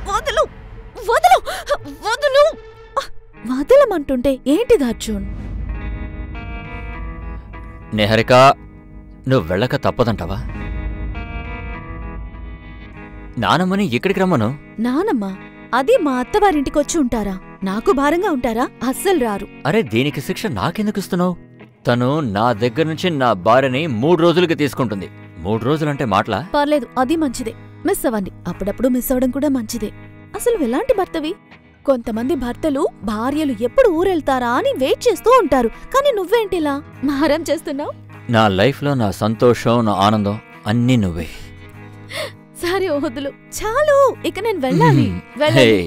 వదలు వదలు వదలు. వదలమంటుంటే ఏంటిది అర్జున్? నిహారిక, నువ్వు వెళ్ళక తప్పదంటావా? నానమ్మని ఇక్కడికి రమ్మను. నానమ్మ? అది మా అత్తవారింటికొచ్చి ఉంటారా? నాకు భారంగా ఉంటారా? అస్సలు రారు. అరే, దీనికి శిక్ష నాకెందుకు ఇస్తున్నావు? తను నా దగ్గర నుంచి నా భార్యని 3 రోజులకి తీసుకుంటుంది. 3 రోజులంటే మాటలా? పర్లేదు, అది మంచిదే. మిస్ అవ్వండి. అప్పుడప్పుడు మిస్ అవ్వడం కూడా మంచిదే. అసలు ఎలాంటి భర్తవి? కొంతమంది భర్తలు భార్యలు ఎప్పుడు ఊరెళ్తారా అని వెయిట్ చేస్తూ ఉంటారు. కానీ నువ్వేంటిలా మారం చేస్తున్నావు? నా లైఫ్లో నా సంతోషం, నా ఆనందం అన్నీ నువ్వే. సరే వదులు, చాలు. ఇక నేను వెళ్ళాలి. వెళ్ళాలి.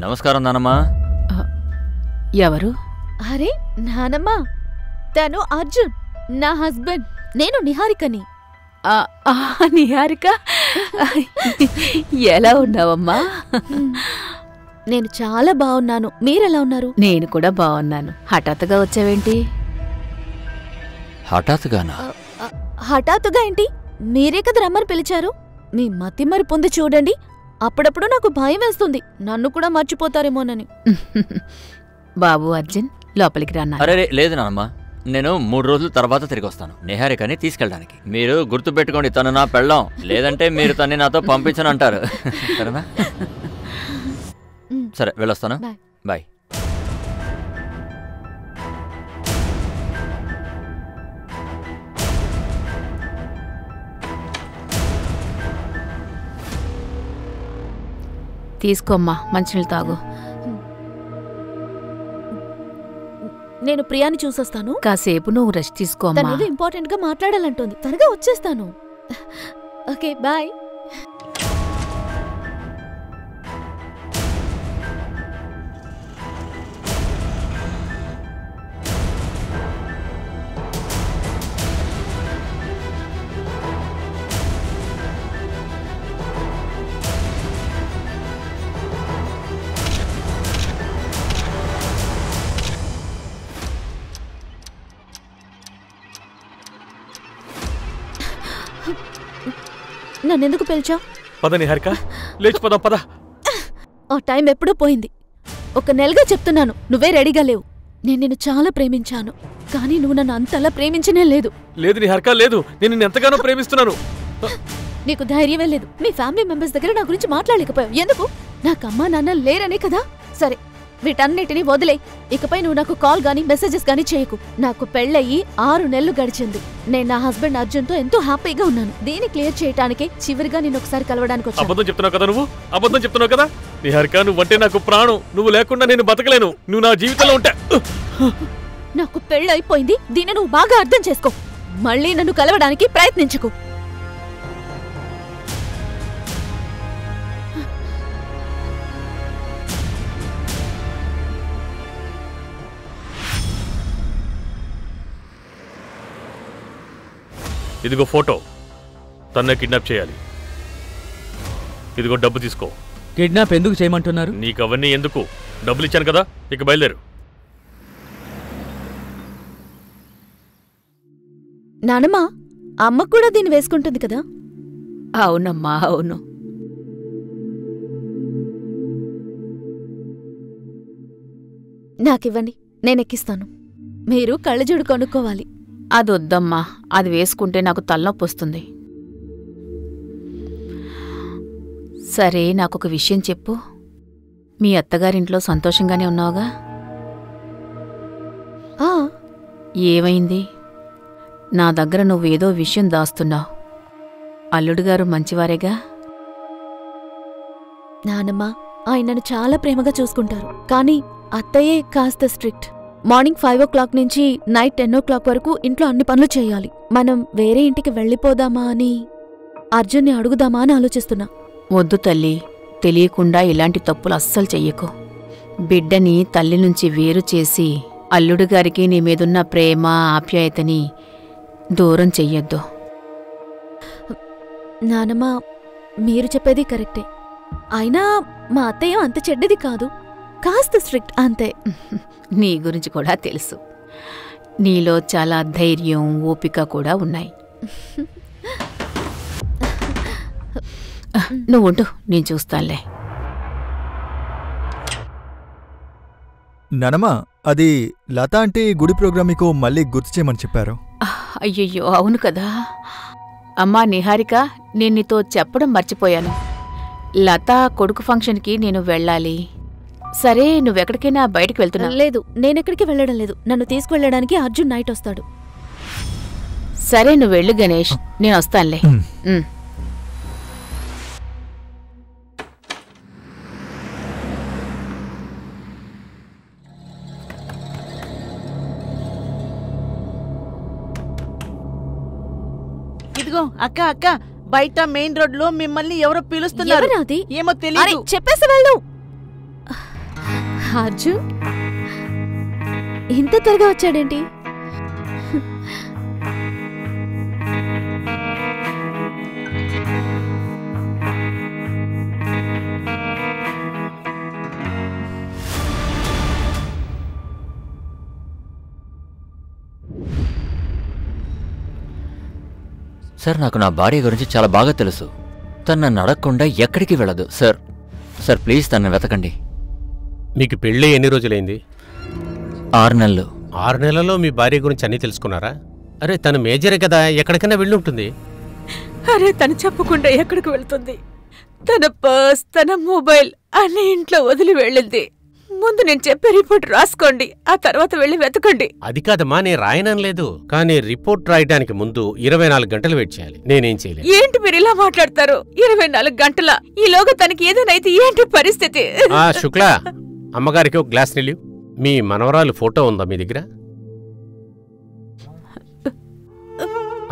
నమస్కారం నానమ్మా. ఎవరు? అరే నానమ్మ, తను అర్జున్, నా హస్బెండ్. నేను నిహారికని. నిహారిక, ఎలా ఉన్నావమ్మా? నేను చాలా బాగున్నాను. మీరెలా ఉన్నారు? నేను కూడా బాగున్నాను. హఠాత్తుగా వచ్చావేంటి? హఠాత్తుగానా? హఠాత్తుగా ఏంటి? మీరే కదా రమ్మని పిలిచారు. మీ మతిమరి పొంది చూడండి. అప్పుడప్పుడు నాకు భయం వేస్తుంది, నన్ను కూడా మర్చిపోతారేమోనని. బాబు అర్జున్, లోపలికి రాన్నా. అరే లేదు నానమ్మ, నేను 3 రోజుల తర్వాత తిరిగి వస్తాను నిహారికని తీసుకెళ్ళడానికి. మీరు గుర్తుపెట్టుకోండి, తను నా పెళ్ళాం. లేదంటే మీరు తన్ని నాతో పంపించనంటారు. సరేనా? సరే, వెళ్ళొస్తాను. బాయ్. తీసుకోమ్మా, మంచినీళ్ళు తాగు. నేను ప్రియాని చూసొస్తాను. కాసేపు నువ్వు రెస్ట్ తీసుకోమ్మా. తనేదో ఇంపార్టెంట్ గా మాట్లాడాలంటోంది. త్వరగా వచ్చేస్తాను. Okay, bye. నన్నెందుకు పిలిచావు? పద నిహారిక, లేచిపోదాం పద. ఆ టైం ఎప్పుడూ పోయింది. 1 నెలగా చెప్తున్నాను, నువ్వే రెడీగా లేవు. నేను నిన్ను చాలా ప్రేమించాను, కానీ నువ్వు నన్ను అంతలా ప్రేమించనే లేదు. లేదు నిహారిక, లేదు. నేను నిన్ను ఎంతగానో ప్రేమిస్తున్నాను. నీకు ధైర్యమే లేదు. మీ ఫ్యామిలీ మెంబర్స్ దగ్గర నా గురించి మాట్లాడలేకపోయావు. ఎందుకు? నాకు అమ్మా నాన్న లేరనే కదా. సరే, వీటన్నిటినీ వదిలే. ఇకపై నువ్వు నాకు కాల్ గానీ మెసేజెస్ గానీ చేయకు. నాకు పెళ్ళయి 6 నెలలు గడిచింది. నేను నా హస్బెండ్ అర్జున్తో ఎంతో హ్యాపీగా ఉన్నాను. దీన్ని క్లియర్ చేయడానికే చివరిగా నేను ఒకసారి కలవడానికి వచ్చాను. అబద్ధం చెప్తున్నావు కదా నువ్వు, అబద్ధం చెప్తున్నావు కదా నిహారిక. నువ్వంటే నాకు ప్రాణం. నువ్వు లేకుండా నేను బతకలేను. నువ్వు నా జీవితంలో ఉంటా. నాకు పెళ్ళైపోయింది. దీన్ని నువ్వు బాగా అర్థం చేసుకో. మళ్ళీ నన్ను కలవడానికి ప్రయత్నించకు. ఇదిగో ఫోటో. తన్నే కిడ్నాప్ చేయాలి. ఇదిగో డబ్బు తీసుకో. కిడ్నాప్ ఎందుకు చేయమంటున్నారు? నీకు అవన్నీ ఎందుకు? డబ్బులు ఇచ్చాను కదా, ఇక బయలుదేరు. నానమ్మా, అమ్మ కూడా దీన్ని వేసుకుంటుంది కదా? అవునమ్మా, అవును. నాకివ్వండి, నేనెక్కిస్తాను. మీరు కళ్ళజోడు కొనుక్కోవాలి. అదొద్దమ్మా, అది వేసుకుంటే నాకు తలనొప్పి వస్తుంది. సరే, నాకొక విషయం చెప్పు. మీ అత్తగారింట్లో సంతోషంగానే ఉన్నావుగా? ఏమైంది? నా దగ్గర నువ్వేదో విషయం దాస్తున్నావు. అల్లుడుగారు మంచివారేగా? నానమ్మ, ఆయనను చాలా ప్రేమగా చూసుకుంటారు. కానీ అత్తయ్యే కాస్త స్ట్రిక్ట్. మార్నింగ్ 5 o'clock నుంచి నైట్ 10 o'clock వరకు ఇంట్లో అన్ని పనులు చేయాలి. మనం వేరే ఇంటికి వెళ్ళిపోదామా అని, అర్జున్ని అడుగుదామా అని ఆలోచిస్తున్నా. వద్దు తల్లి, తెలియకుండా ఇలాంటి తప్పులు అస్సలు చెయ్యకు. బిడ్డని తల్లి నుంచి వేరు చేసి అల్లుడు గారికి నీ మీదున్న ప్రేమ ఆప్యాయతని దూరం చెయ్యొద్దు. నానమ్మ, మీరు చెప్పేది కరెక్టే. అయినా మా అత్తయ్య అంత చెడ్డది కాదు, కాస్త స్ట్రిక్ట్ అంతే. నీ గురించి కూడా తెలుసు. నీలో చాలా ధైర్యం, ఓపిక కూడా ఉన్నాయి. నువ్వుంటూ నేను చూస్తానులే. నానమ్మ, అది లత ఆంటీ గుడి ప్రోగ్రామ్ మీకు మళ్ళీ గుర్తు చేయమని చెప్పారు. అయ్యయ్యో, అవును కదా. అమ్మా నిహారిక, నేను నీతో చెప్పడం మర్చిపోయాను. లత కొడుకు ఫంక్షన్కి నేను వెళ్ళాలి. సరే, నువ్వెక్కడికైనా బయటకు వెళ్తున్నా? లేదు, నేనెక్కడికి వెళ్ళడం లేదు. నన్ను తీసుకువెళ్ళడానికి అర్జున్ నైట్ వస్తాడు. సరే, నువ్వు వెళ్ళు గణేష్, నేను వస్తానులే. ఇదిగో అక్క అక్క, బయట మెయిన్ రోడ్ లో మిమ్మల్ని ఎవరో పిలుస్తున్నారు. ఎవరది? ఏమో తెలియదు. చెప్పేసి వెళ్ళు. అర్జున్ ఇంత త్వరగా వచ్చాడేంటి? సార్, నాకు నా భార్య గురించి చాలా బాగా తెలుసు. తను నన్ను అడగకుండా ఎక్కడికి వెళ్ళదు. సార్ సార్ ప్లీజ్ తనని వెతకండి. మీకు పెళ్ళి ఎన్ని రోజులైంది? 6 నెలలు. 6 నెలల్లో మీ భార్య గురించి అన్నీ తెలుసుకున్నారా? అరే, తను మేజరే కదా, ఎక్కడికైనా వెళ్ళుంటుంది. అరే, తను చెప్పకుండా ఎక్కడికి వెళ్తుంది? తన పర్స్, తన మొబైల్ అన్ని ఇంట్లో వదిలి వెళ్ళింది. ముందు నేను చెప్పే రిపోర్ట్ రాసుకోండి, ఆ తర్వాత వెళ్ళి వెతకండి. అది కాదమ్మా, నేను రాయనం లేదు. కానీ రిపోర్ట్ రాయడానికి ముందు 24 గంటలు వెయిట్ చేయాలి. నేనేం చేయలేదు. ఏంటి మీరు ఇలా మాట్లాడతారు? 24 గంటల ఈలోగా తనకి ఏదైనా అయితే ఏంటి పరిస్థితి? శుక్లా, అమ్మగారికి ఒక గ్లాస్ నీళ్ళు. మీ మనవరాలు ఫోటో ఉందా మీ దగ్గర?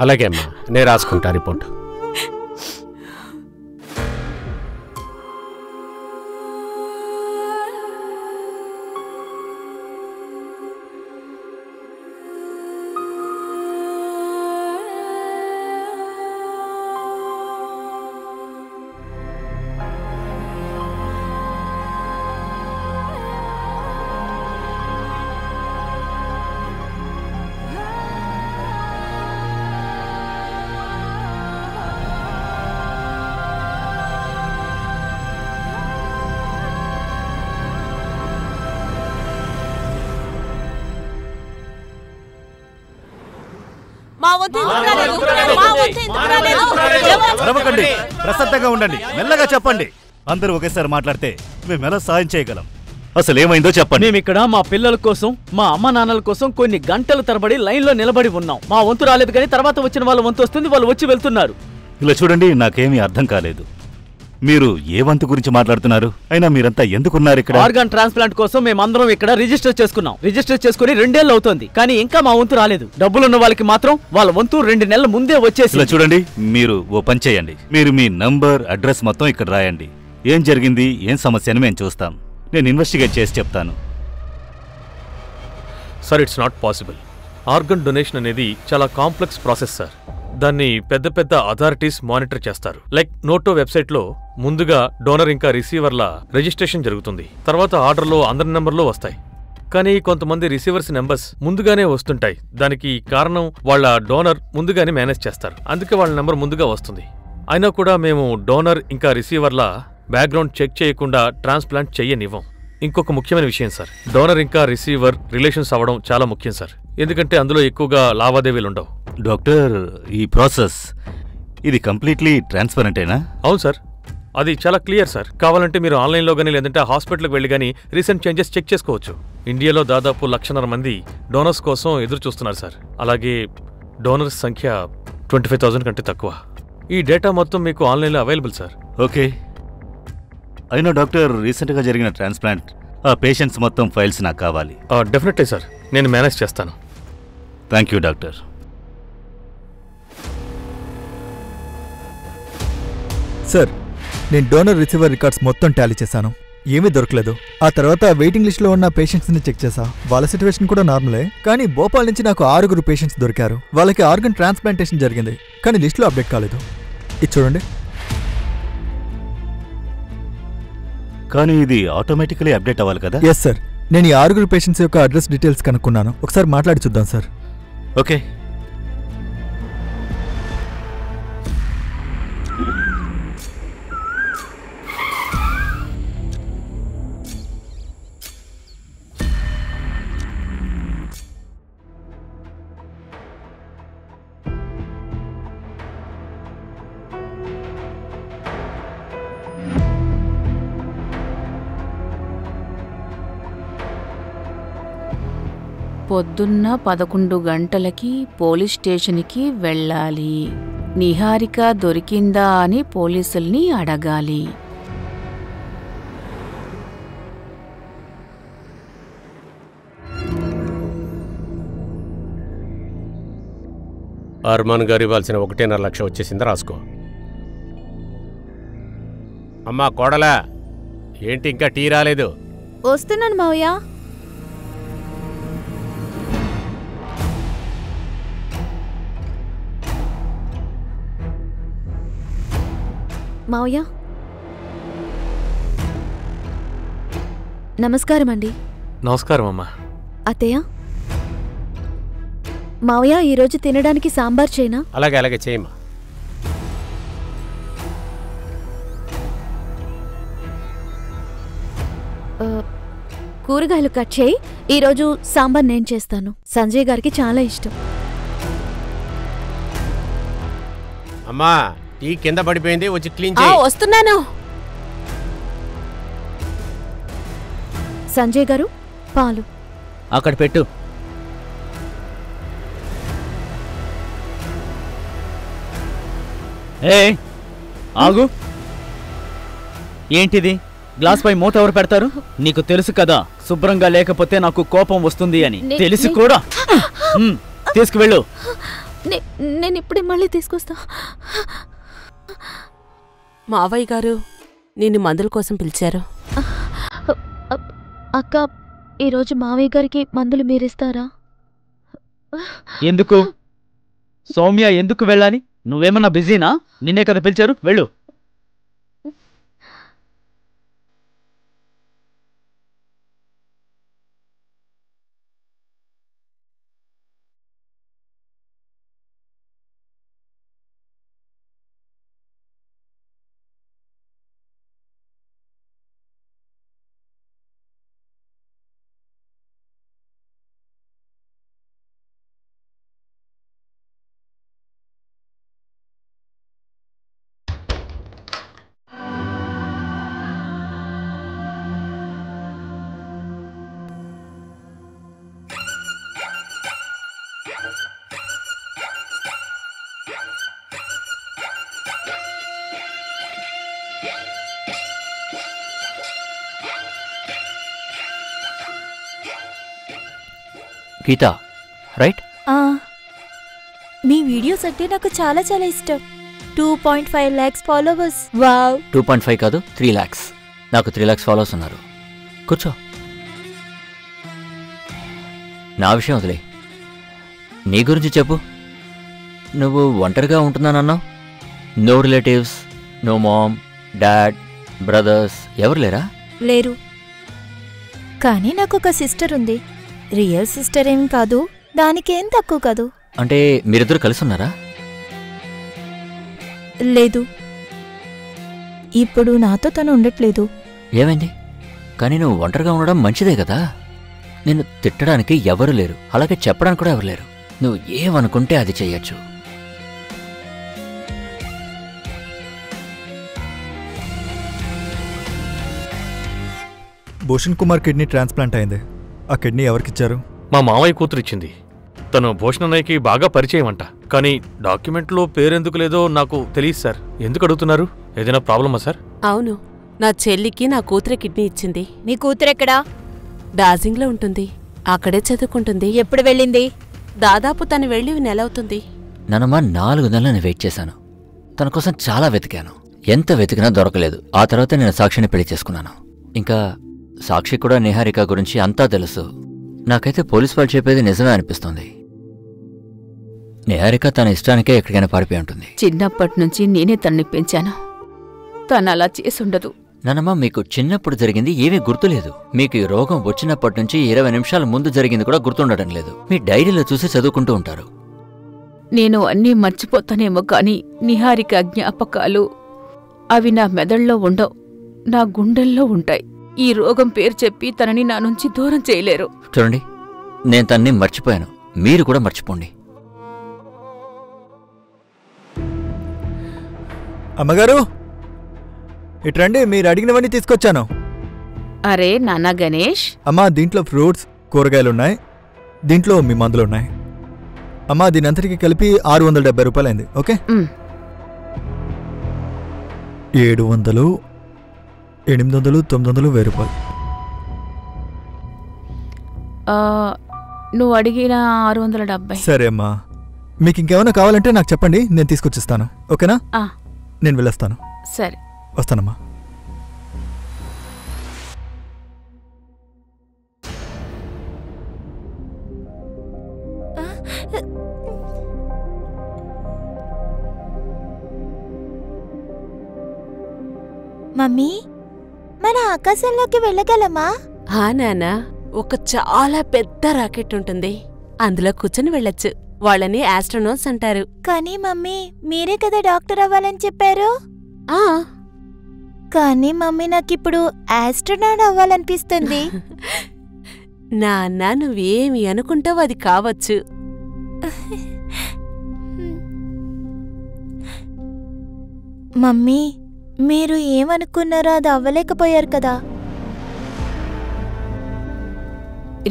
అలాగే అమ్మా, నేను రాసుకుంటా రిపోర్ట్. అరవకండి, ప్రశాంతంగా ఉండండి, మెల్లగా చెప్పండి. అందరూ ఒకేసారి మాట్లాడితే మేము ఎలా సాయం చేయగలం? అసలు ఏమైందో చెప్పండి. మేమిక్కడ మా పిల్లల కోసం, మా అమ్మ నాన్నల కోసం కొన్ని గంటల తరబడి లైన్లో నిలబడి ఉన్నాం. మా వంతు రాలేదు, కానీ తర్వాత వచ్చిన వాళ్ళ వంతు వస్తుంది, వాళ్ళు వచ్చి వెళ్తున్నారు. ఇలా చూడండి, నాకేమీ అర్థం కాలేదు. మీరు ఏ వంతు గురించి మాట్లాడుతున్నారు? అయినా మీరంతా ఎందుకున్నారు ఇక్కడ? ఆర్గాన్ ట్రాన్స్ప్లాంట్ కోసం మేమందరం ఇక్కడ రిజిస్టర్ చేసుకున్నాం. రిజిస్టర్ చేసుకుని 2 ఏళ్ళు అవుతోంది, కానీ ఇంకా మా వంతు రాలేదు. డబ్బులున్న వాళ్ళకి మాత్రం వాళ్ళ వంతు 2 నెలల ముందే వచ్చేసి. ఇలా చూడండి, మీరు ఓ పని చేయండి. మీరు మీ నంబర్, అడ్రస్ మొత్తం ఇక్కడ రాయండి. ఏం జరిగింది, ఏం సమస్య అని మేము చూస్తాం. నేను ఇన్వెస్టిగేట్ చేసి చెప్తాను. Sir, it's not possible. Organ donation అనేది చాలా కాంప్లెక్స్ ప్రాసెస్ సార్. దాన్ని పెద్ద పెద్ద అథారిటీస్ మానిటర్ చేస్తారు. లైక్ నోటో వెబ్సైట్లో ముందుగా డోనర్ ఇంకా రిసీవర్ల రిజిస్ట్రేషన్ జరుగుతుంది. తర్వాత ఆర్డర్లో అందరి నెంబర్లు వస్తాయి. కానీ కొంతమంది రిసీవర్స్ నెంబర్స్ ముందుగానే వస్తుంటాయి. దానికి కారణం వాళ్ళ డోనర్ ముందుగానే మేనేజ్ చేస్తారు, అందుకే వాళ్ళ నెంబర్ ముందుగా వస్తుంది. అయినా కూడా మేము డోనర్ ఇంకా రిసీవర్ల బ్యాక్గ్రౌండ్ చెక్ చేయకుండా ట్రాన్స్ప్లాంట్ చెయ్యనివ్వం. ఇంకొక ముఖ్యమైన విషయం సార్, డోనర్ ఇంకా రిసీవర్ రిలేషన్స్ అవ్వడం చాలా ముఖ్యం సార్. ఎందుకంటే అందులో ఎక్కువగా లావాదేవీలు ఉండవు. డాక్టర్, ఈ ప్రాసెస్ ఇది కంప్లీట్లీ ట్రాన్స్పరెంటేనా? అవును సార్, అది చాలా క్లియర్ సార్. కావాలంటే మీరు ఆన్లైన్లో కానీ లేదంటే హాస్పిటల్కి వెళ్ళి కానీ రీసెంట్ చేంజెస్ చెక్ చేసుకోవచ్చు. ఇండియాలో దాదాపు 1,50,000 మంది డోనర్స్ కోసం ఎదురు చూస్తున్నారు సార్. అలాగే డోనర్స్ సంఖ్య 25,000 కంటే తక్కువ. ఈ డేటా మొత్తం మీకు ఆన్లైన్లో అవైలబుల్ సార్. ఓకే. అయినా డాక్టర్, రీసెంట్గా జరిగిన ట్రాన్స్ప్లాంట్ ఆ పేషెంట్స్ మొత్తం ఫైల్స్ నాకు కావాలి. డెఫినెట్లీ సార్, నేను మేనేజ్ చేస్తాను. Thank you doctor. సార్, నేను డోనర్ రిసీవర్ రికార్డ్స్ మొత్తం టాలీ చేశాను. ఏమీ దొరకలేదు. ఆ తర్వాత వెయిటింగ్ లిస్ట్లో ఉన్న పేషెంట్స్ని చెక్ చేశా. వాళ్ళ సిచ్యువేషన్ కూడా నార్మలే. కానీ భోపాల్ నుంచి నాకు 6 పేషెంట్స్ దొరికారు. వాళ్ళకి ఆర్గన్ ట్రాన్స్ప్లాంటేషన్ జరిగింది, కానీ లిస్టులో అప్డేట్ కాలేదు. ఇది చూడండి. కానీ ఇది ఆటోమేటికలీ అప్డేట్ అవ్వాలి కదా? Yes sir. నేను ఈ 6 పేషెంట్స్ యొక్క అడ్రస్ డీటెయిల్స్ కనుక్కున్నాను. ఒకసారి మాట్లాడి చూద్దాం సార్. ఓకే. పొద్దున్న 11 గంటలకి పోలీస్ స్టేషన్కి వెళ్ళాలి. నిహారిక దొరికిందా అని పోలీసుల్ని అడగాలి. అర్మాన్ గారు ఇవ్వాల్సిన 1.5 లక్ష వచ్చేసిందా? రాసుకో. అమ్మా కోడలా, ఏంటి ఇంకా టీ రాలేదు? వస్తున్నాను మావయ్య. మావయ్య నమస్కారం అండి. నమస్కారం అమ్మా. అత్తయ్య, మావయ్య ఈరోజు తినడానికి సాంబార్ చేయనా? అలాగే అలాగే చేయమ్మా. కూరగాయలు కట్ చేయి. ఈరోజు సాంబార్ నేను చేస్తాను. సంజయ్ గారికి చాలా ఇష్టం. అమ్మా టీ కింద పడిపోయింది, వచ్చి క్లీన్ చేయి. వస్తున్నాను. సంజయ్ గారు పాలు అక్కడ పెట్టు. ఏ ఆగు. ఏంటిది? గ్లాస్ పై మూత ఎవరు పెడతారు? నీకు తెలుసు కదా, శుభ్రంగా లేకపోతే నాకు కోపం వస్తుంది అని. తెలిసి కూడా తీసుకువెళ్ళు. నేను ఇప్పుడే మళ్ళీ తీసుకొస్తా. మావయ్య గారు నిన్ను మందుల కోసం పిలిచారు. అక్క, ఈరోజు మావయ్య గారికి మందులు మీరిస్తారా? ఎందుకు? సౌమ్య ఎందుకు వెళ్ళాలి? నువ్వేమన్నా బిజీనా? నిన్నే కదా పిలిచారు, వెళ్ళు. గీత, రైట్? మీ వీడియోస్ అంటే నాకు చాలా చాలా ఇష్టం. 2.5 lakhs ఫాలోవర్స్. వావ్. 2.5 కాదు, 3 lakhs. నాకు 3 lakhs ఫాలోవర్స్ ఉన్నారు. కూర్చో. నా విషయం వదిలే, నీ గురించి చెప్పు. నువ్వు ఒంటరిగా ఉంటున్నానన్నావు. No relatives, no mom, dad, brothers ఎవరు లేరా? లేరు. కానీ నాకు ఒక సిస్టర్ ఉంది. రియల్ సిస్టర్ ఏం కాదు, దానికేం తక్కువ కాదు. అంటే మీరిద్దరు కలిసి ఉన్నారా? లేదు, ఇప్పుడు నాతో తను ఉండట్లేదు. ఏమైంది? కానీ నువ్వు ఒంటరిగా ఉండడం మంచిదే కదా. నిన్ను తిట్టడానికి ఎవరు లేరు, అలాగే చెప్పడానికి కూడా ఎవరు లేరు. నువ్వు ఏమనుకుంటే అది చెయ్యొచ్చు. భూషణ్ కుమార్ కిడ్నీ ట్రాన్స్ప్లాంట్ అయింది. ఆ కిడ్నీ ఎవరికిచ్చారు? మా మావయ్య కూతురు ఇచ్చింది. తను భూషణ్ అన్నయ్యకి బాగా పరిచయం అంట. కానీ డాక్యుమెంట్లో పేరెందుకు లేదో నాకు తెలియదు సార్. ఎందుకు అడుగుతున్నారు? ఏదైనా ప్రాబ్లమా సార్? అవును, నా చెల్లికి నా కూతురే కిడ్నీ ఇచ్చింది. మీ కూతురెక్కడా? డార్జిలింగ్లో ఉంటుంది. అక్కడే చదువుకుంటుంది. ఎప్పుడు వెళ్ళింది? దాదాపు తను వెళ్ళి నెలవుతుంది. నన్నమ్మ 4 నెలలని వెయిట్ చేశాను. తన కోసం చాలా వెతికాను. ఎంత వెతికినా దొరకలేదు. ఆ తర్వాత నేను సాక్షిని పెళ్లి చేసుకున్నాను. ఇంకా సాక్షి కూడా నిహారిక గురించి అంతా తెలుసు. నాకైతే పోలీస్ వాళ్ళు చెప్పేది నిజమే అనిపిస్తుంది. నిహారిక తన ఇష్టానికే ఎక్కడికైనా పారిపోయి ఉంటుంది. చిన్నప్పటి నుంచి నేనే తన్ని పెంచాను. తను అలా చేసుండదు. నానమ్మ, మీకు చిన్నప్పుడు జరిగింది ఏమీ గుర్తులేదు. మీకు ఈ రోగం వచ్చినప్పటి నుంచి 20 నిమిషాల ముందు జరిగింది కూడా గుర్తుండటం లేదు. మీ డైరీలో చూసి చదువుకుంటూ ఉంటారు. నేను అన్నీ మర్చిపోతానేమో కాని నిహారిక జ్ఞాపకాలు అవి నా మెదళ్ళలో ఉండవు, నా గుండెల్లో ఉంటాయి. ఈ రోగం పేరు చెప్పి తనని నా నుంచి దూరం చేయలేరు. చూడండి, నేను తన్ని మర్చిపోయాను, మీరు కూడా మర్చిపోండి. అమ్మగారు, ఇట్రండి, మీరు అడిగినవన్నీ తీసుకొచ్చాను. అరే నాన్న గణేష్. అమ్మా, దీంట్లో ఫ్రూట్స్, కూరగాయలున్నాయి, దీంట్లో మీ మందులున్నాయి. అమ్మా, దీనంతటికి కలిపి 670 రూపాయలైంది. ఓకే, 700, 800, 900, 1000 రూపాయలు. నువ్వు అడిగిన 670. సరే అమ్మా, మీకు ఇంకేమైనా కావాలంటే నాకు చెప్పండి, నేను తీసుకొచ్చిస్తాను. ఓకేనా? నేను వెళ్ళొస్తాను. సరే, వస్తానమ్మా. మమ్మీ, మన ఆకాశంలోకి వెళ్ళగలమా? నానా, ఒక చాలా పెద్ద రాకెట్ ఉంటుంది, అందులో కూర్చొని వెళ్ళొచ్చు. వాళ్ళని ఆస్ట్రోనాట్స్ అంటారు. కానీ మమ్మీ, మీరే కదా డాక్టర్ అవ్వాలని చెప్పారు. కానీ మమ్మీ, నాకిప్పుడు ఆస్ట్రోనాట్ అవ్వాలనిపిస్తుంది. నాన్న, నువ్వేమి అనుకుంటావు అది కావచ్చు. మమ్మీ, మీరు ఏమనుకున్నారో అది అవ్వలేకపోయారు కదా.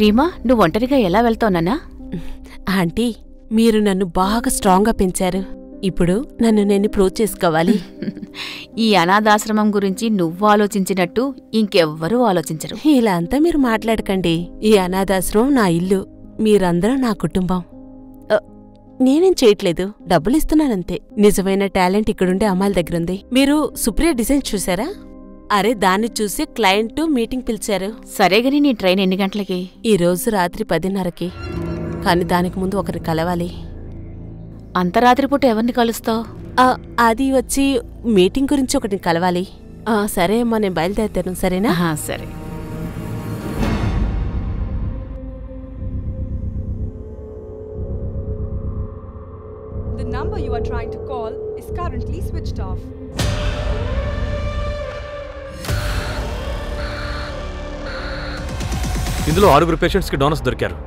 రీమా, నువ్వు ఒంటరిగా ఎలా వెళ్తావు నాన్నా? ఆంటీ, మీరు నన్ను బాగా స్ట్రాంగ్గా పెంచారు. ఇప్పుడు నన్ను నేను ప్రూవ్ చేసుకోవాలి. ఈ అనాథాశ్రమం గురించి నువ్వు ఆలోచించినట్టు ఇంకెవ్వరూ ఆలోచించరు. ఇలా అంతా మీరు మాట్లాడకండి. ఈ అనాథాశ్రమం నా ఇల్లు, మీరందరూ నా కుటుంబం. నేనేం చేయట్లేదు, డబ్బులిస్తున్నానంతే. నిజమైన టాలెంట్ ఇక్కడుండే అమ్మాయిల దగ్గరుంది. మీరు సుప్రియ డిజైన్ చూసారా? అరే, దాన్ని చూసి క్లయింట్ మీటింగ్ పిలిచారు. సరేగాని నీ ట్రైన్ ఎన్ని గంటలకి? ఈరోజు రాత్రి 10:30కి. కానీ దానికి ముందు ఒకరిని కలవాలి. అంత రాత్రిపూట ఎవరిని కలుస్తావు? అది వచ్చి మీటింగ్ గురించి ఒకటిని కలవాలి. సరే అమ్మా, నేను బయలుదేరుతాను. సరేనా? సరే. The number you are trying to call is currently switched off. ఇందులో 6 పేషెంట్స్కి డోనర్స్ దొరికారు.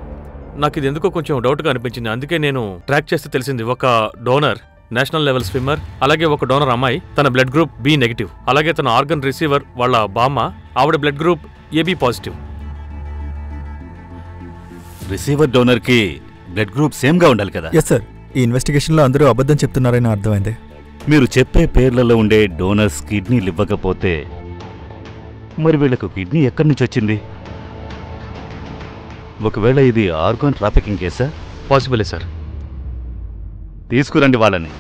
నాకు ఇది ఎందుకో కొంచెం డౌట్గా అనిపించింది. అందుకే నేను ట్రాక్ చేస్తే తెలిసింది, ఒక డోనర్ నేషనల్ లెవెల్ స్విమ్మర్, అలాగే ఒక డోనర్ అమ్మాయి, తన బ్లడ్ గ్రూప్ B నెగిటివ్, అలాగే తన ఆర్గన్ రిసీవర్ వాళ్ళ బామ్మ, ఆవిడ blood group AB positive. Receiver donor కి బ్లడ్ గ్రూప్ సేమ్ గా ఉండాలి కదా? ఎస్ సార్, ఈ ఇన్వెస్టిగేషన్లో అందరూ అబద్ధం చెప్తున్నారని అర్థమైంది. మీరు చెప్పే పేర్లలో ఉండే డోనర్స్ కిడ్నీలు ఇవ్వకపోతే మరి వీళ్లకు కిడ్నీ ఎక్కడి నుంచి వచ్చింది? ఒకవేళ ఇది ఆర్గాన్ ట్రాఫికింగ్ కేసా? పాసిబులే సార్. తీసుకురండి వాళ్ళని.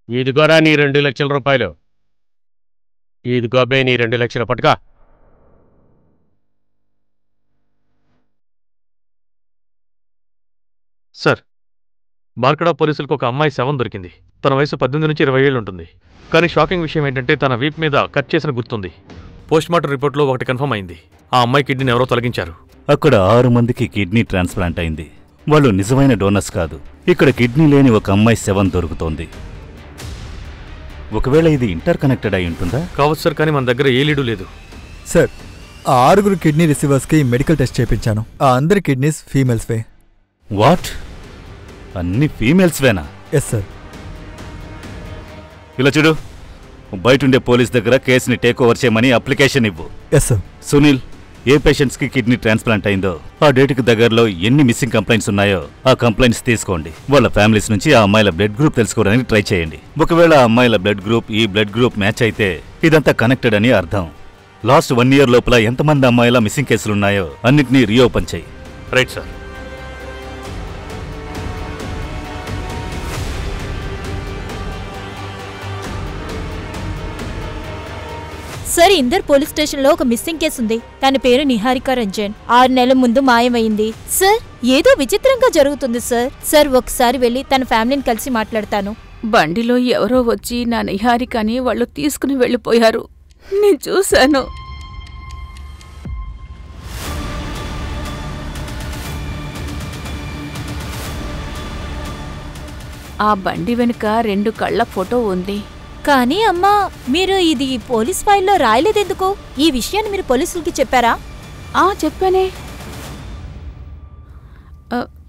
ఇదిగోరా నీ 2 లక్షల రూపాయలు. ఇదిగోబే నీ 2 లక్షల పట్టుక. సార్, మార్కడా పోలీసులకు ఒక అమ్మాయి శవం దొరికింది. తన వయసు 18 నుంచి 20 ఏళ్ళు ఉంటుంది. కానీ షాకింగ్ విషయం ఏంటంటే తన వీప్ మీద కట్ చేసిన గుర్తుంది. పోస్ట్మార్టం రిపోర్ట్లో ఒకటి కన్ఫర్మ్ అయింది. ఆ అమ్మాయి కిడ్నీని ఎవరో తొలగించారు. అక్కడ 6 మందికి కిడ్నీ ట్రాన్స్ప్లాంట్ అయింది. వాళ్ళు నిజమైన డోనర్స్ కాదు. ఇక్కడ కిడ్నీ లేని ఒక అమ్మాయి శవం దొరుకుతోంది. ఒకవేళ ఇది ఇంటర్ కనెక్టెడ్ అయి ఉంటుందా? కావచ్చు సార్, కానీ మన దగ్గర ఏ లీడు లేదు. సార్, ఆ 6 కిడ్నీ రిసీవర్స్కి మెడికల్ టెస్ట్ చేయించాను. ఆ అందరి కిడ్నీస్ ఫీమేల్స్వే. వాట్? అన్ని ఫీమేల్స్వేనా? Yes sir. ఇలా చూడు, బయటుండే పోలీస్ దగ్గర కేసుని టేక్ ఓవర్ చేయమని అప్లికేషన్ ఇవ్వు. Yes sir. సునీల్, ఏ పేషెంట్స్కి కిడ్నీ ట్రాన్స్ప్లాంట్ అయిందో ఆ డేట్కి దగ్గరలో ఎన్ని మిస్సింగ్ కంప్లైంట్స్ ఉన్నాయో ఆ కంప్లైంట్స్ తీసుకోండి. వాళ్ళ ఫ్యామిలీస్ నుంచి ఆ అమ్మాయిల బ్లడ్ గ్రూప్ తెలుసుకోవడానికి ట్రై చేయండి. ఒకవేళ ఆ అమ్మాయిల బ్లడ్ గ్రూప్ ఈ బ్లడ్ గ్రూప్ మ్యాచ్ అయితే ఇదంతా కనెక్టెడ్ అని అర్థం. లాస్ట్ 1 year లోపల ఎంతమంది అమ్మాయిల మిస్సింగ్ కేసులున్నాయో అన్నిటినీ రీఓపెన్ చేయి. Right sir. Sir, Inder police స్టేషన్లో ఒక మిస్సింగ్ కేసు ఉంది. తన పేరు నిహారిక రంజన్. 6 నెలల ముందు మాయమైంది. సార్, ఏదో విచిత్రంగా జరుగుతుంది సార్. సార్, ఒకసారి వెళ్ళి తన ఫ్యామిలీని కలిసి మాట్లాడతాను. బండిలో ఎవరో వచ్చి నా నిహారికని వాళ్ళు తీసుకుని వెళ్ళిపోయారు. నేను చూశాను. ఆ బండి వెనుక 2 కళ్ళ ఫోటో ఉంది. కానీ అమ్మా, మీరు ఇది పోలీస్ ఫైల్లో రాయలేదెందుకు? ఈ విషయాన్ని మీరు పోలీసులకి చెప్పారా? చెప్పానే.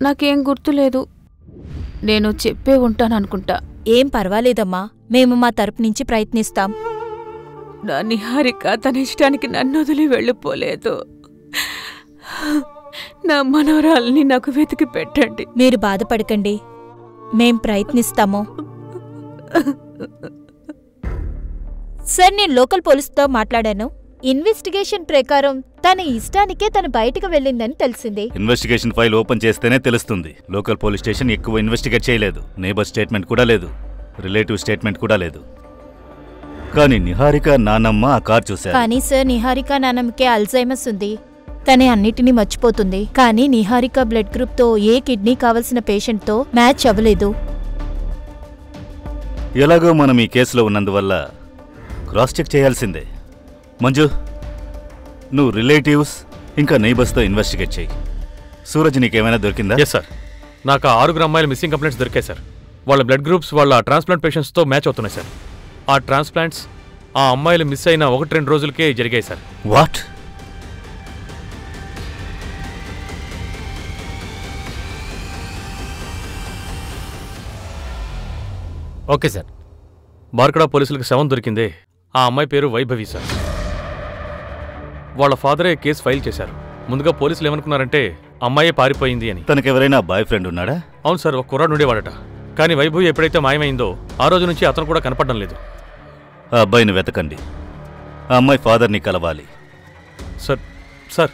నాకేం గుర్తులేదు. నేను చెప్పే ఉంటాననుకుంటా. ఏం పర్వాలేదమ్మా, మేము మా తరపు నుంచి ప్రయత్నిస్తాం. నా నిహారిక తన ఇష్టానికి నన్ను వదిలి వెళ్ళిపోలేదు. నా మనవరాల్ని నాకు వెతికి పెట్టండి. మీరు బాధపడకండి, మేం ప్రయత్నిస్తాము. సార్, నేను లోకల్ పోలీసుతో మాట్లాడాను. ఇన్వెస్టిగేషన్ ప్రకారం తన ఇష్టానికే తను బయటకు వెళ్ళిందని తెలిసింది. ఇన్వెస్టిగేషన్ ఫైల్ ఓపెన్ చేస్తేనే తెలుస్తుంది. లోకల్ పోలీస్ స్టేషన్ ఎక్కువ ఇన్వెస్టిగేట్ చేయలేదు. నేబర్ స్టేట్మెంట్ కూడా లేదు, రిలేటివ్ స్టేట్మెంట్ కూడా లేదు. కానీ నిహారిక నానమ్మ ఆ కార్ చూశారు. కానీ సార్, నిహారిక నానమ్మకే అల్జైమర్స్ ఉంది. తనే అన్నిటినీ మర్చిపోతుంది. కానీ నిహారిక బ్లడ్ గ్రూప్తో ఏ కిడ్నీ కావలసిన పేషెంట్తో మ్యాచ్ అవ్వలేదు. ఎలాగో మనం ఈ కేసులో ఉన్నందువల్ల క్రాస్ చెక్ చేయాల్సిందే. మంజు, నువ్వు రిలేటివ్స్ ఇంకా నైబర్స్తో ఇన్వెస్టిగేట్ చేయి. సూరజ్, నీకేమైనా దొరికిందా? ఎస్ సార్, నాకు 6 అమ్మాయిల మిస్సింగ్ కంప్లైంట్స్ దొరికాయి సార్. వాళ్ళ బ్లడ్ గ్రూప్స్ వాళ్ళ ట్రాన్స్ప్లాంట్ పేషెంట్స్తో మ్యాచ్ అవుతున్నాయి సార్. ఆ ట్రాన్స్ప్లాంట్స్ ఆ అమ్మాయిలు మిస్ అయిన 1-2 రోజులకే జరిగాయి సార్. వాట్? Okay sir. బార్కడా పోలీసులకు శవం దొరికిందే, ఆ అమ్మాయి పేరు వైభవి సార్. వాళ్ళ ఫాదరే కేసు ఫైల్ చేశారు. ముందుగా పోలీసులు ఏమనుకున్నారంటే అమ్మాయే పారిపోయింది అని. తనకెవరైనా బాయ్ ఫ్రెండ్ ఉన్నాడా? అవును సార్, ఒక కుర్రాడు ఉండేవాడట. కానీ వైభవి ఎప్పుడైతే మాయమైందో ఆ రోజు నుంచి అతను కూడా కనపడడం లేదు. ఆ అబ్బాయిని వెతకండి. ఆ అమ్మాయి ఫాదర్ని కలవాలి. సార్ సార్,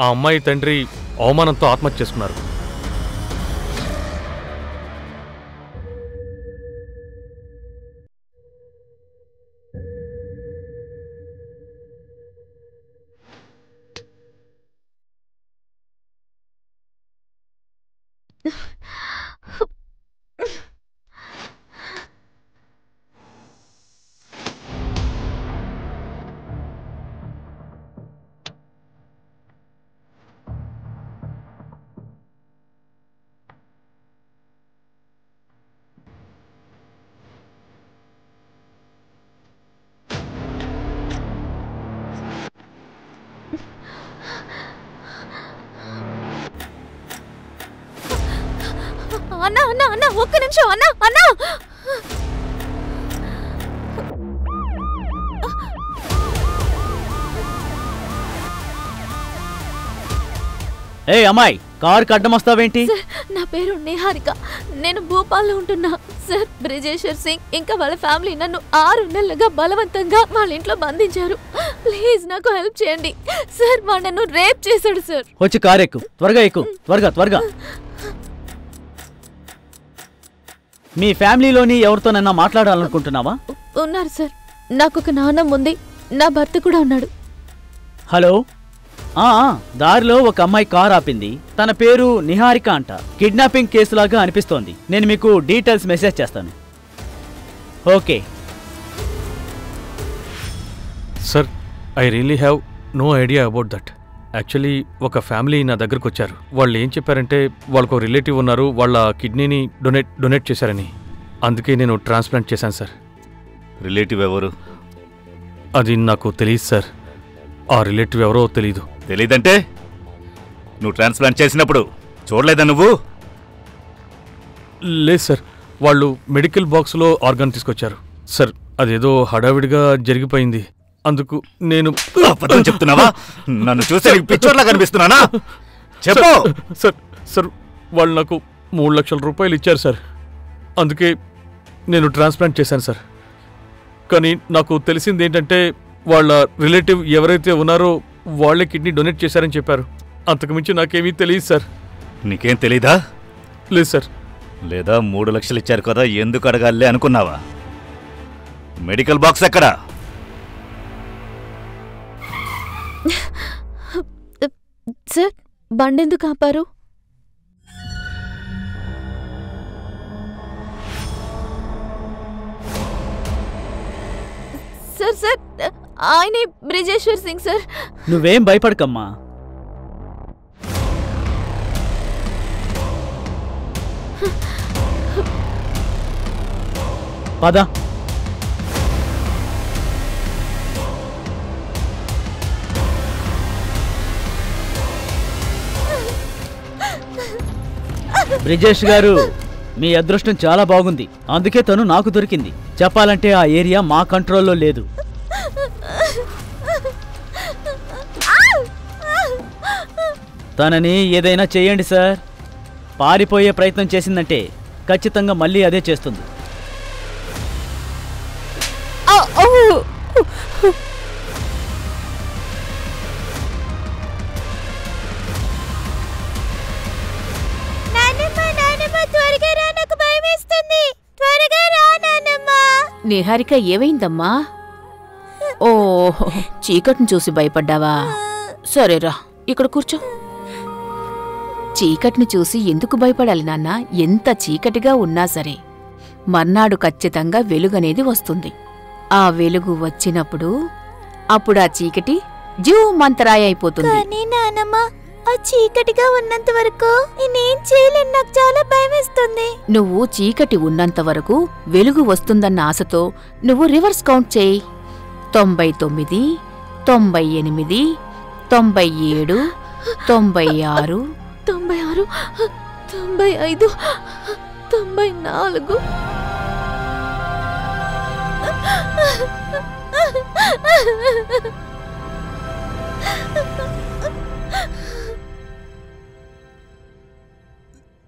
ఆ అమ్మాయి తండ్రి అవమానంతో ఆత్మహత్య చేసుకున్నారు. అన్నా అన్నా అన్నా, ఒక్క నిమిషం అన్నా అన్నా. ఏ అమ్మాయి, కారుకి అడ్డం వస్తావేంటి? సార్, నా పేరు నిహారిక. నేను భోపాల్లో ఉంటున్నా సార్. బ్రిజేశ్వర్ సింగ్ ఇంకా వాళ్ళ ఫ్యామిలీ నన్ను 6 నెలలుగా బలవంతంగా వాళ్ళ ఇంట్లో బంధించారు. ప్లీజ్ నాకు హెల్ప్ చేయండి సార్. వాడు నన్ను రేప్ చేశాడు సార్. వచ్చి కారు ఎక్కు, త్వరగా ఎక్కు, త్వరగా త్వరగా. మీ ఫ్యామిలీలోని ఎవరితోనైనా మాట్లాడాలనుకుంటున్నావా? ఉన్నారు సార్. నాకొక నాన్నమ్మ ఉంది, నా భర్త కూడా ఉన్నాడు. హలో, దారిలో ఒక అమ్మాయి కార్ ఆపింది. తన పేరు నిహారిక అంట. కిడ్నాపింగ్ కేసులాగా అనిపిస్తోంది. నేను మీకు డీటెయిల్స్ మెసేజ్ చేస్తాను. Okay sir, I really have no idea about that. Actually ఒక ఫ్యామిలీ నా దగ్గరకు వచ్చారు. వాళ్ళు ఏం చెప్పారంటే వాళ్ళకు రిలేటివ్ ఉన్నారు, వాళ్ళ కిడ్నీని డొనేట్ చేశారని. అందుకే నేను ట్రాన్స్ప్లాంట్ చేశాను సార్. రిలేటివ్ ఎవరు? అది నాకు తెలియదు సార్. ఆ రిలేటివ్ ఎవరో తెలీదు. తెలీదంటే నువ్వు ట్రాన్స్ప్లాంట్ చేసినప్పుడు చూడలేదా నువ్వు? లేదు సార్, వాళ్ళు మెడికల్ బాక్స్లో ఆర్గాన్ తీసుకొచ్చారు సార్. అదేదో హడావిడిగా జరిగిపోయింది. అందుకు నేను అబద్ధం చెప్తున్నావా? నన్ను చూస్తే నీకు పిచ్చోట్లా కనిపిస్తున్నానా? చెప్పు. సార్ వాళ్ళు నాకు 3 లక్షల రూపాయలు ఇచ్చారు సార్. అందుకే నేను ట్రాన్స్ప్లాంట్ చేశాను సార్. కానీ నాకు తెలిసింది ఏంటంటే వాళ్ళ రిలేటివ్ ఎవరైతే ఉన్నారో వాళ్ళే కిడ్నీ డొనేట్ చేశారని చెప్పారు. అంతకుమించి నాకేమీ తెలియదు సార్. నీకేం తెలీదా? లేదు సార్. లేదా 3 లక్షలు ఇచ్చారు కదా, ఎందుకు అడగాలే అనుకున్నావా? మెడికల్ బాక్స్ ఎక్కడా? సార్ బండెందుకు ఆపారు? సార్ సార్ ఆయనే బ్రిజేశ్వర్ సింగ్ సార్. నువ్వేం భయపడకమ్మా. పద. బ్రిజేష్ గారు, మీ అదృష్టం చాలా బాగుంది. అందుకే తను నాకు దొరికింది. చెప్పాలంటే ఆ ఏరియా మా కంట్రోల్లో లేదు. తనని ఏదైనా చేయండి సార్. పారిపోయే ప్రయత్నం చేసిందంటే ఖచ్చితంగా మళ్ళీ అదే చేస్తుంది. నిహారిక ఏవైందమ్మా? ఓ, చీకటిని చూసి భయపడ్డావా? సరేరా, ఇక్కడ కూర్చో. చీకటిని చూసి ఎందుకు భయపడాలి నాన్న? ఎంత చీకటిగా ఉన్నా సరే మర్నాడు ఖచ్చితంగా వెలుగనేది వస్తుంది. ఆ వెలుగు వచ్చినప్పుడు అప్పుడు ఆ చీకటి జీవమంతరాయ అయిపోతుంది. ఆ చీకటిగా ఉన్నంత వరకు నేనేం చేయలేను. నాకు చాలా భయమేస్తుంది. నువ్వు చీకటి ఉన్నంత వరకు వెలుగు వస్తుందన్న ఆశతో నువ్వు రివర్స్ కౌంట్ చేయి. 99, 98, 97, 96, 96, 95, 94.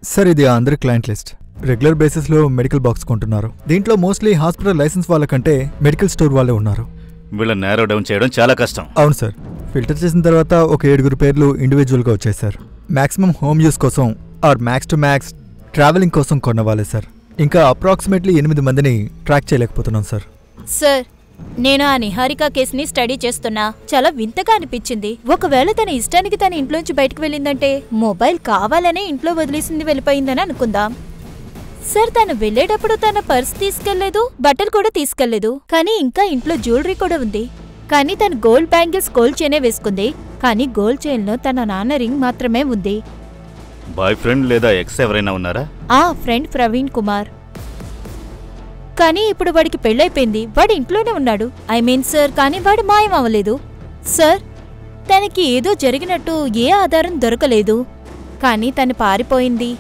సార్ ఇది అందరి క్లయింట్ లిస్ట్. రెగ్యులర్ బేసిస్లో మెడికల్ బాక్స్ కొంటున్నారు. దీంట్లో మోస్ట్లీ హాస్పిటల్ లైసెన్స్ వాళ్ళకంటే మెడికల్ స్టోర్ వాళ్ళే ఉన్నారు. వీళ్ళని నేరో డౌన్ చేయడం చాలా కష్టం. అవును సార్. ఫిల్టర్ చేసిన తర్వాత ఒక 7 పేర్లు ఇండివిజువల్గా వచ్చాయి సార్. మ్యాక్సిమం హోమ్ యూస్ కోసం or max to max travelling కోసం కొన్నవాళ్ళే సార్. ఇంకా అప్రాక్సిమేట్లీ 8 మందిని ట్రాక్ చేయలేకపోతున్నాం సార్. సార్, నేను ఆ నిహారిక కేసుని స్టడీ చేస్తున్నా. చాలా వింతగా అనిపించింది. ఒకవేళ తన ఇష్టానికి తన ఇంట్లోంచి బయటకు వెళ్ళిందంటే మొబైల్ కావాలనే ఇంట్లో వదిలేసింది వెళ్ళిపోయిందని అనుకుందాం. సార్, తను వెళ్ళేటప్పుడు తన పర్స్ తీసుకెళ్లేదు, బట్టలు కూడా తీసుకెళ్లేదు. కానీ ఇంకా ఇంట్లో జ్యువెలరీ కూడా ఉంది. కానీ తను గోల్డ్ బ్యాంగిల్స్ గోల్డ్ చైనే వేసుకుంది. కానీ గోల్డ్ చైన్ లో తన నాన్న రింగ్ మాత్రమే ఉంది. బాయ్ ఫ్రెండ్ లేదా ఎక్స్ ఎవరైనా ఉన్నారా? ఆ ఫ్రెండ్ ప్రవీణ్ కుమార్. కానీ ఇప్పుడు వాడికి పెళ్ళైపోయింది. వాడు ఇంట్లోనే ఉన్నాడు. ఐ మీన్ సార్, కానీ వాడు మాయం అవ్వలేదు. సార్, తనకి ఏదో జరిగినట్టు ఏ ఆధారం దొరకలేదు. కానీ తను పారిపోయింది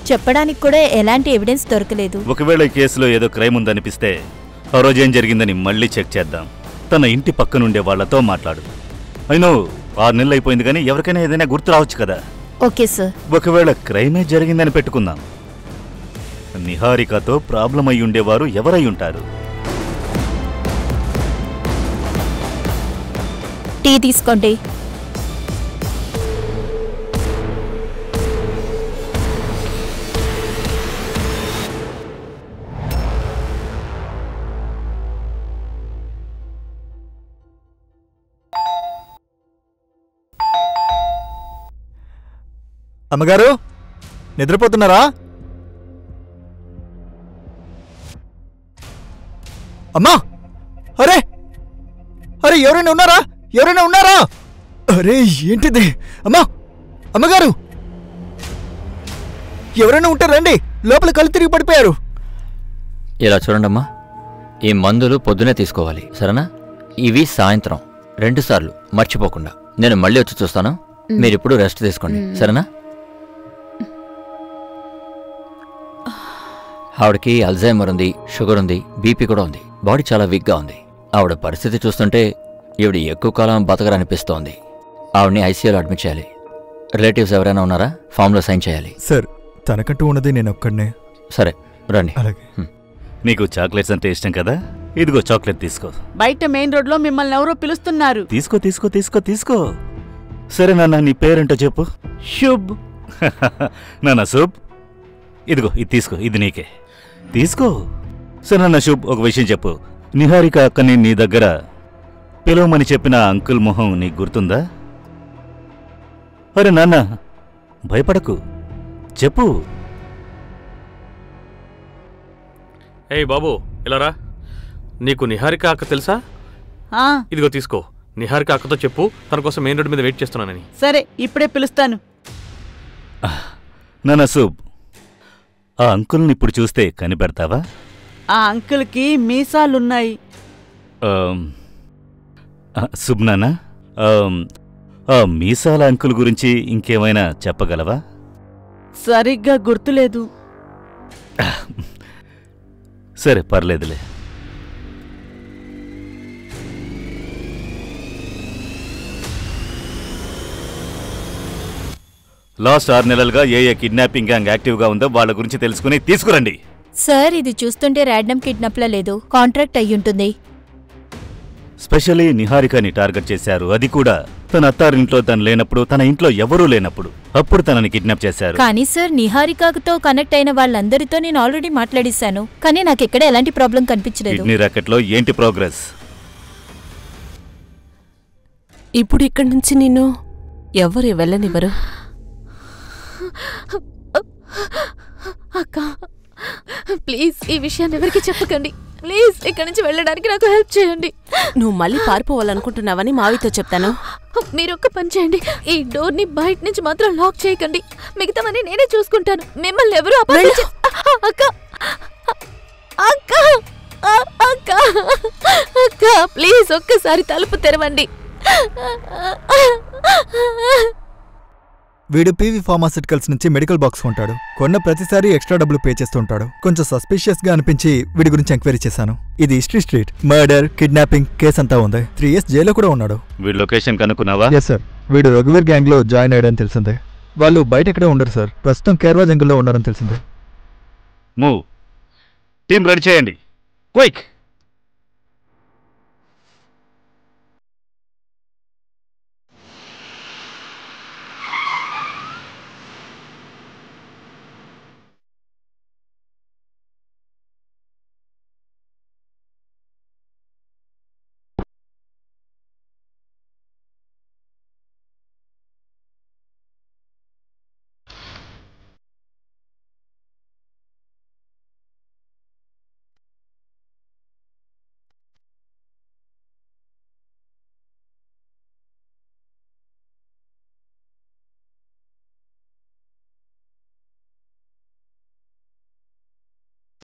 చెప్పడానికి కూడా ఎలాంటి ఎవిడెన్స్ దొరకలేదు. ఒకవేళ ఈ కేసులో ఏదో క్రైమ్ ఉందనిపిస్తే ఆ రోజు ఏం జరిగిందని మళ్ళీ చెక్ చేద్దాం. తన ఇంటి పక్కనుండే వాళ్లతో మాట్లాడు. అయినో 6 నెలలు అయిపోయింది, కానీ ఎవరికైనా ఏదైనా గుర్తు రావచ్చు కదా. Okay sir. ఒకవేళ క్రైమే జరిగిందని పెట్టుకుందాం. నిహారికతో ప్రాబ్లం అయి ఉండేవారు ఎవరై ఉంటారు? టీ తీసుకోండి. అమ్మగారు, నిద్రపోతున్నారా? అమ్మా, అరే అరే, ఎవరైనా ఉన్నారా? ఎవరైనా ఉన్నారా? అరే ఏంటిది? అమ్మా, అమ్మగారు, ఎవరైనా ఉంటారండి. లోపల కళ్ళు తిరిగి పడిపోయారు. ఇలా చూడండమ్మా, ఈ మందులు పొద్దునే తీసుకోవాలి, సరేనా? ఇవి సాయంత్రం 2 సార్లు, మర్చిపోకుండా. నేను మళ్ళీ వచ్చి చూస్తాను. మీరిప్పుడు రెస్ట్ తీసుకోండి, సరేనా? ఆవిడకి అల్జైమర్ ఉంది, షుగర్ ఉంది, బీపీ కూడా ఉంది. బాడీ చాలా వీక్గా ఉంది. ఆవిడ పరిస్థితి చూస్తుంటే ఈవిడ ఎక్కువ కాలం బతకరనిపిస్తోంది. ఆవిడని ఐసీయూలో అడ్మిట్ చేయాలి. రిలేటివ్స్ ఎవరైనా ఉన్నారా? ఫామ్లో సైన్ చేయాలి. సార్, తనకంటూ ఉన్నది నేను ఒక్కడనే. సరే రండి. అలాగే. నీకు చాక్లెట్స్ అంటే ఇష్టం కదా, ఇదిగో చాక్లెట్ తీసుకో. బయట మెయిన్ రోడ్లో మిమ్మల్ని ఎవరో పిలుస్తున్నారు. తీసుకో తీసుకో తీసుకో తీసుకో. సరే నాన్న, నీ పేరేంటో చెప్పు. శుభ్. నాన్న శుభ్, ఇదిగో ఇది తీసుకో, ఇది నీకే. తీసుకో. సరే నాన్న శుభ్, ఒక విషయం చెప్పు. నిహారిక అక్కని నీ దగ్గర పిలవమని చెప్పిన అంకుల్ మొహం నీకు గుర్తుందా? అరే నాన్న, భయపడకు, చెప్పు. ఏయ్ బాబు, ఇలారా. నీకు నిహారిక అక్క తెలుసా? ఇదిగో తీసుకో. నిహారిక అక్కతో చెప్పు తన కోసం మెయిన్ రోడ్ మీద వెయిట్ చేస్తున్నానని. సరే, ఇప్పుడే పిలుస్తాను. నాన్న శుభ్, ఆ అంకుల్ని ఇప్పుడు చూస్తే కనిపెడతావా? ఆ అంకుల్కి మీసాలున్నాయి. శుభ్ నాన్న, ఆ మీసాల అంకుల్ గురించి ఇంకేమైనా చెప్పగలవా? సరిగ్గా గుర్తులేదు. సరే, పర్లేదులే. లాస్ట్ 6 నెలలుగా ఏ కిడ్నాపింగ్ గ్యాంగ్ యాక్టివ్గా ఉందో వాళ్ళ గురించి తెలుసుకుని తీసుకురండి. సార్, ఇది చూస్తుంటే ర్యాండమ్ కిడ్నాప్లా లేదు, కాంట్రాక్ట్ అయ్యుంటుంది. స్పెషల్లీ నిహారికని టార్గెట్ చేశారు. అది కూడా తన అత్తారింట్లో తను లేనప్పుడు, తన ఇంట్లో ఎవరూ లేనప్పుడు. అప్పుడు తనని కిడ్నాప్ చేశారు. కానీ సార్, నిహారికతో కనెక్ట్ అయిన వాళ్ళందరితో నేను ఆల్రెడీ మాట్లాడిస్తాను, కానీ నాకు ఎక్కడ ఎలాంటి ప్రాబ్లం కనిపించలేదు. కిడ్నీ రాకెట్లో ఏంటి ప్రోగ్రెస్? ఇప్పుడు ఇక్కడి నుంచి నిన్ను ఎవరు వెళ్ళనివ్వరు. అక్క, ప్లీజ్ ఈ విషయాన్ని ఎవరికి చెప్పకండి. ప్లీజ్ ఇక్కడి నుంచి వెళ్ళడానికి నాకు హెల్ప్ చేయండి. నువ్వు మళ్ళీ పారిపోవాలనుకుంటున్నావని మావితో చెప్తాను. మీరు ఒక్క పని చేయండి, ఈ డోర్ ని బయట నుంచి మాత్రం లాక్ చేయకండి. మిగతావన్నీ నేనే చూసుకుంటాను. మిమ్మల్ని ఎవరు అక్క అక్క అక్క అక్క ప్లీజ్ ఒక్కసారి తలుపు తెరవండి. వీడు పీవీ ఫార్మాసిటికల్స్ నుంచి మెడికల్ బాక్స్ కొంటాడు. కొన్న ప్రతిసారి ఎక్స్ట్రా డబ్బులు పే చేస్తుంటాడు. కొంచెం సస్పిషియస్ గా అనిపించి వీడి గురించి ఎంక్వైరీ చేశాను. ఇది history street. Murder, kidnapping case అంతా ఉంది. 3 years జైల్లో కూడా ఉన్నాడు. వీడి లొకేషన్ కనుక్కున్నావా? ఎస్ సార్, వీడు రఘువీర్ గ్యాంగ్ లో జాయిన్ అయ్యాడని తెలిసిందే. వాళ్ళు బయట ఎక్కడే ఉండరు సార్, ప్రస్తుతం కేర్వా జంగుల్లో ఉన్నారని తెలిసిందే. మూవ్, టీం రెడీ చేయండి, క్విక్.